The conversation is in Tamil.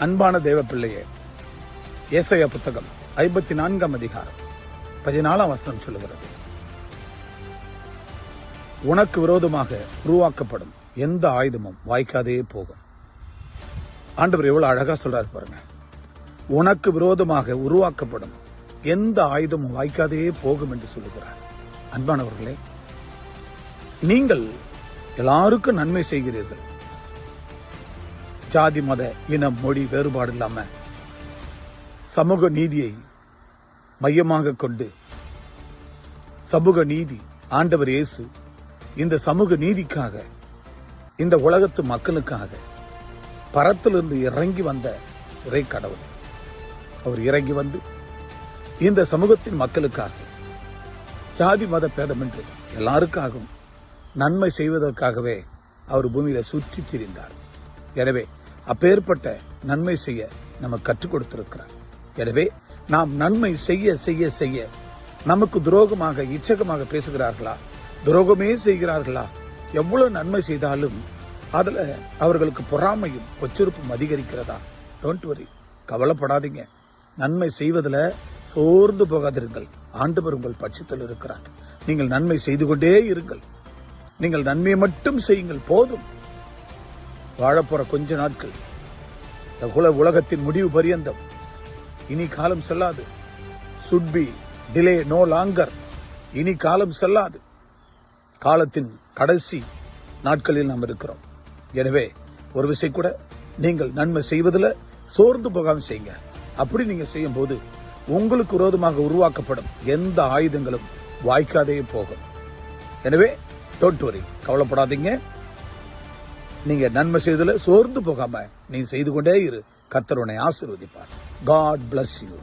அன்பான தேவ பிள்ளையே, ஏசாயா புத்தகம் 54 அதிகாரம் 14 வசனம் சொல்லுகிறது, உனக்கு விரோதமாக உருவாக்கப்படும் எந்த ஆயுதமும் வாய்க்காதே போகும். ஆண்டவர் எவ்வளவு அழகா சொல்றாரு பாருங்க. உனக்கு விரோதமாக உருவாக்கப்படும் எந்த ஆயுதமும் வாய்க்காதே போகும் என்று சொல்லுகிறார். அன்பானவர்களே, நீங்கள் எல்லாருக்கும் நன்மை செய்கிறீர்கள். ஜாதி மத இனம் மொழி வேறுபாடு இல்லாம சமூக நீதியை மையமாக கொண்டு, சமூக நீதி ஆண்டவர் இயேசு இந்த சமூக நீதிக்காக, இந்த உலகத்து மக்களுக்காக பரத்திலிருந்து இறங்கி வந்த இறை கடவுள். அவர் இறங்கி வந்து இந்த சமூகத்தின் மக்களுக்காக ஜாதி மத பேதமின்றி எல்லாருக்காகவும் நன்மை செய்வதற்காகவே அவர் பூமியில சுற்றி திரிந்தார். எனவே அப்பேற்பட்ட நன்மை செய்ய நமக்கு கற்றுக் கொடுத்திருக்கிறார். எனவே நாம் நன்மை செய்ய செய்ய செய்ய நமக்கு துரோகமாக இச்சகமாக பேசுகிறார்களா, துரோகமே செய்கிறார்களா, எவ்வளவு நன்மை செய்தாலும் அதுல அவர்களுக்கு பொறாமையும் பொச்சுறுப்பும் அதிகரிக்கிறதா? டோன்ட் வரி, கவலைப்படாதீங்க. நன்மை செய்வதில் சோர்ந்து போகாதிருங்கள். ஆண்டவர் உங்கள் பட்சத்தில் இருக்கிறார். நீங்கள் நன்மை செய்து கொண்டே இருங்கள். நீங்கள் நன்மையை மட்டும் செய்யுங்கள், போதும். வாழப்போற கொஞ்ச நாட்கள், உலகத்தின் முடிவு பரியந்தம் இனி காலம் செல்லாது. should be delay no longer. இனி காலம் செல்லாது. காலத்தின் கடைசி நாட்களில் நாம் இருக்கிறோம். எனவே ஒரு விஷயம் கூட, நீங்கள் நன்மை செய்வதில் சோர்ந்து போகாம செய்யுங்க. அப்படி நீங்க செய்யும் போது உங்களுக்கு விரோதமாக உருவாக்கப்படும் எந்த ஆயுதங்களும் வாய்க்காதே போகும். எனவே டோன்ட் வரி, கவலைப்படாதீங்க. நீங்க நன்மை செய்தல சோர்ந்து போகாம நீங்க செய்து கொண்டே இரு. கர்த்தர் உன்னை ஆசீர்வதிப்பார். God bless you.